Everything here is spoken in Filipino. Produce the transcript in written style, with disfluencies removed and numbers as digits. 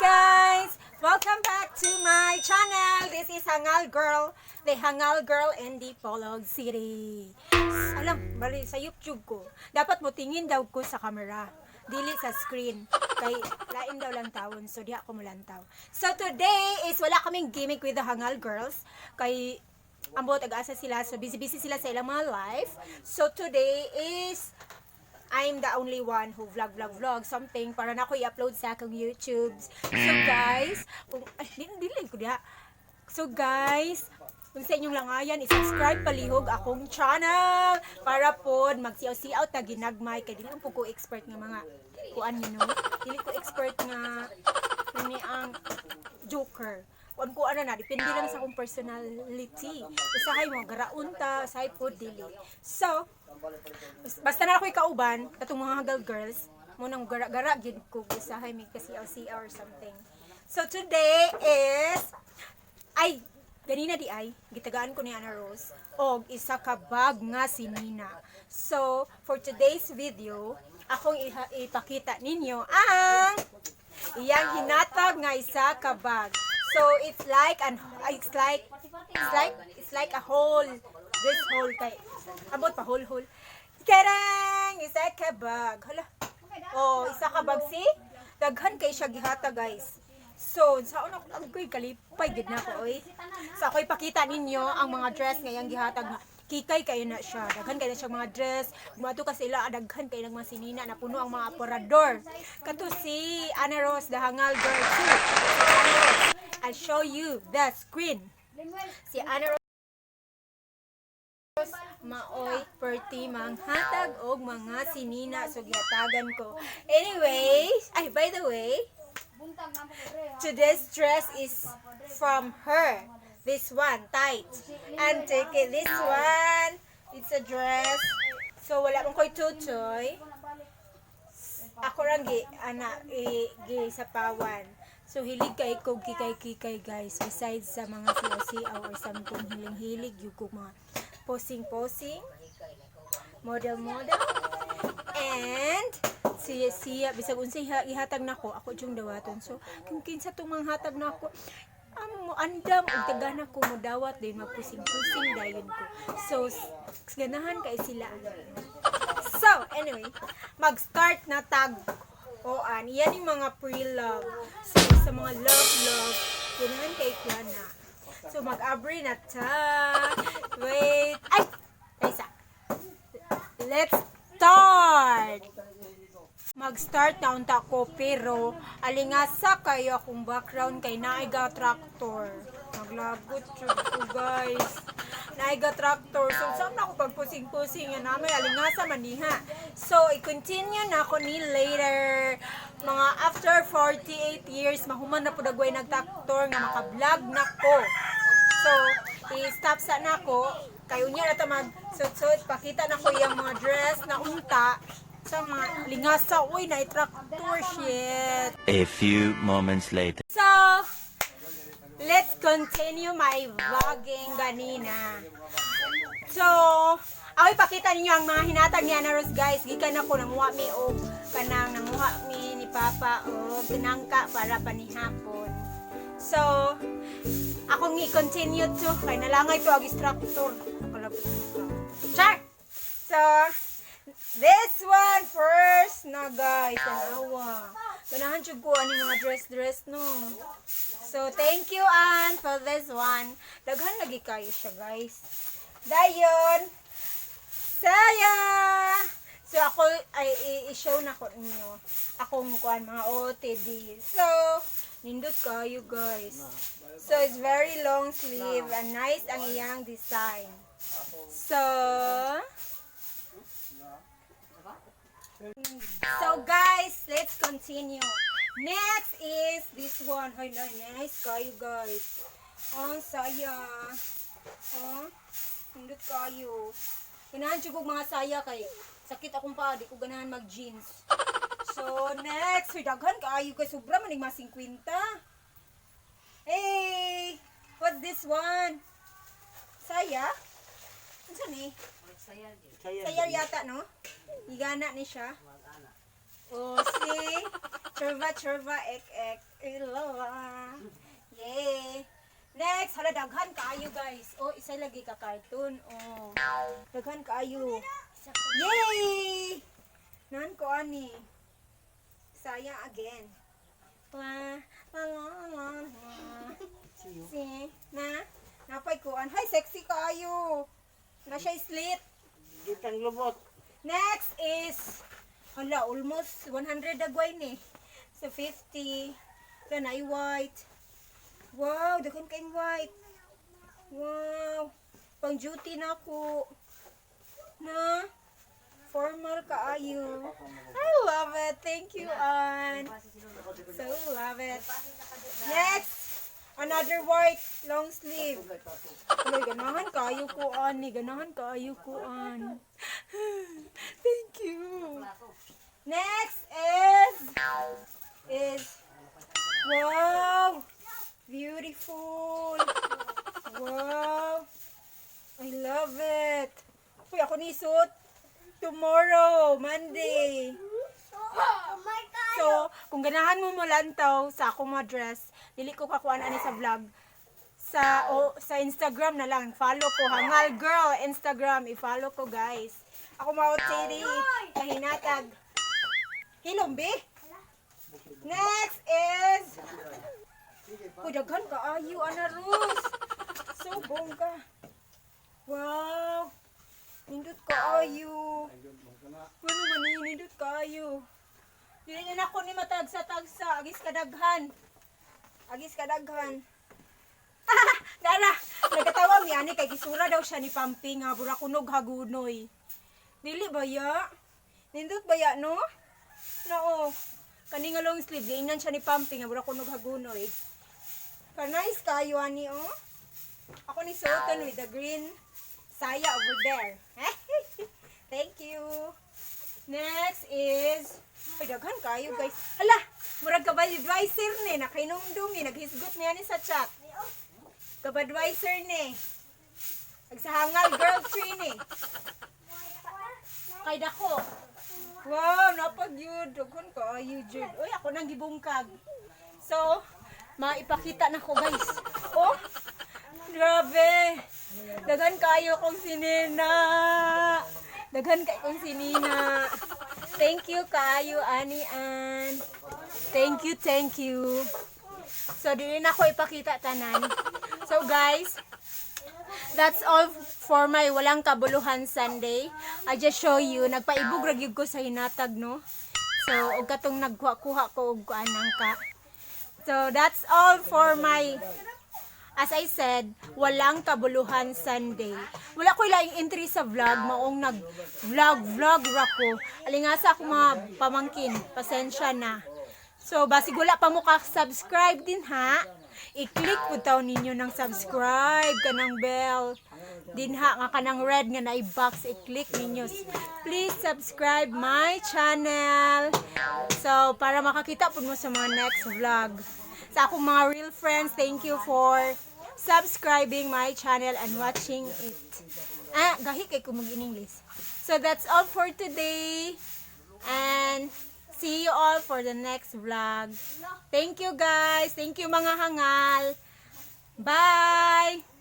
guys! Welcome back to my channel. This is Hangal Girl, the Hangal Girl in Dipolog City. Alam, bali sa YouTube ko, dapat mo tingin daw ko sa camera, dili sa screen. Kay lain daw lang tawon, so di ako mulantaw. So today is wala kaming gimmick with the Hangal Girls. Kay ambot ag-asa sila, so busy sila sa ilang mga life. So today is I'm the only one who vlog something para na ako i-upload sa akong YouTube. So guys, kung dili ko diha. So guys, kung sa inyong langayan, i-subscribe palihog akong channel para pod magsiyaw-siyaw ta ginagmay kay dili ko expert nga mga kuan dili ko expert nga ni ang joker. Kuan na depende lang sa akong personality. Usahay mo garaon ta, usahay pod dili. So basta na ako ikauban, katong mga Hangal girls, munang gara-gara gid ko usahay mig kasi LCA or something. So today is ganina di ay gitagaan ko ni Ana Rose og isa ka bag nga si Nina. So for today's video, akong ipakita ninyo ang iyang hinatag nga isa ka bag. So it's like a hole. This hole kay abot pa hole. Karang isa ka bag. Hala. Oh, isa ka bag si daghan kay siya gihata guys. So, saon ako agoy kalipay gid na ko oy. So ako ipakita ninyo ang mga dress nga iyang gihatag nga kikay kayo na siya. Daghan kayo na siya mga dress. Gumato ka sila, daghan kayo ng mga sinina na puno ang mga aparador. Kato si Ana Rose, the Hangal Girl too. I'll show you the screen. Si Ana Rose maoy perti manghatag og mga sinina so gihatagan ko. Anyway, by the way, today's dress is from her. This one, tight. And take it, this one, it's a dress. So, wala mong ko'y tutoy. Ako lang gi sapawan. So, hilig kay kog kikay guys. Besides sa mga siyaw-siyaw or something, hilig yung mga posing, model. And, siya, bisag unsay ihatag nako, ako yung dawaton. So, kung kinsa itong mga hatag nako, andam og tagana ko mo dawat din magpusing-pusing dayon ko. So ganahan kay sila. So anyway, mag-start na tag-oan. Yan yung mga pre-love. So sa mga love, ganahan kay Kiana. So mag-abri na ta. Wait. Isa. Let's start. Mag-start na unta ko pero alingasa kayo akong background kay naiga tractor. Maglagot ko guys. Naiga tractor. So saan na ako pagpusing-pusing yan namin alingasa maniha. So i-continue na ako ni later. Mga after 48 years mahuman na po dagway nag-tractor nga maka-vlog na ko. So i-stop sa na ko. Kayo niya na mag-sut-sut. Pakita na ko yung mga dress na unta. Sa mga lingasa, uy, na-tractor shit. A few moments later. So, let's continue my vlogging ganina. So, ako ipakita ninyo ang mga hinatag ni Ana Rose guys. Gikan ako nanguha mi o kanang nanguha mi ni Papa o tinangka para panihapon. So, akong i-continue to. Kaya nalangay to ang tractor. Char! So, this one first na guys, tanawa. Ganahan jud ko ani mga dress no. So thank you Ann for this one. Daghan lagi kayo siya guys. Dayon. Saya. So ako ay i-show na ko ninyo. Akong kuan mga OTD. So nindot kayo guys. So it's very long sleeve and nice ang iyang design. So guys, let's continue. Next is this one. Ay, nice kayo guys. Oh, saya. Oh, hindot kayo. Ganahan siya kong mga saya kay sakit akong pa, di ko ganahan mag-jeans. So next, daghan kayo kay sobra maning mga 50. Hey, what's this one? Saya? Ano ni? Sayar yata, no? Higana ni siya. Oh, see? Churva, ek. Hello. daghan kaayo guys. Oh, isa lagi ka cartoon. Oh. Daghan kaayo. Yay! Nan ko ani. Saya again. Wah, si, napay ko an. Hay, sexy kaayo. Na siya slit. Gitang lubot. Next is, hala, almost 100 dagway ni. So, 50. Ito na white. Wow, daghan kayong white. Wow. Pang duty na ako. Na, formal kaayo. I love it. Thank you, Ann. So, love it. Next, another white long sleeve. Ay, ganahan kaayo ko, Ann. Ganahan kaayo ko, Ann. Thank you. Next is wow, beautiful. Wow, I love it. Uy, ako ni suot tomorrow, Monday. So, kung ganahan mo mulantaw sa akong mga dress, dili ko kakuan ani sa vlog. Sa Instagram na lang, follow ko, Hangal Girl Instagram, i-follow ko guys. Ako maot Tiri, kahinatag. Hilombi. Next is daghan ka ayu ana Rose. So bongga. Wow. Nindot ka ayu. Ano man ni nindot ka ayu. Dili na ako ni matagsa-tagsa, agis kadaghan. Agis kadaghan. Dala, nagatawa mi ani kay gisura daw siya ni Pampi nga bura kunog hagunoy. Dili ba ya? Nindot ba ya no? No. Kani nga long sleeve, giingnan siya ni Pampi nga bura kunog hagunoy. Nice kayo ani oh. Ako ni Soton with the green saya over there. Thank you. Next is daghan kayo guys. Hala, murag ka ba advisor ni nakainom-dumi, naghisgot niya ni sa chat. Kabadvisor ni. Agsahangal girl tree ni. Kay dako. Wow, napag-yun. Daghan ka, you jud. Uy, ako nang gibungkag. So, maipakita na ko guys. Oh, grabe. Daghan kayo kong sinina. Daghan kayo kong sinina. Thank you kayo, Ani Ann. Thank you. So, dili na ko ipakita tanan. So guys, that's all for my walang kabuluhan Sunday. I just show you, nagpaibog ragyog ko sa hinatag, no? So, og katong nagkuha ko og anang ka. So, that's all for my, as I said, walang kabuluhan Sunday. Wala ko laing entry sa vlog, maong nag-vlog ra ko. Alingasa ako mga pamangkin, pasensya na. So, basig wala pa mo ka-subscribe din ha. I-click po taw ninyo ng subscribe, kanang bell. Dinha nga kanang red nga na i-box, i-click ninyo. Please subscribe my channel. So, para makakita po mo sa mga next vlog. Sa akong mga real friends, thank you for subscribing my channel and watching it. Gahi kay ko mag-in-English. So, that's all for today. And see you all for the next vlog. Thank you guys. Thank you mga hangal. Bye!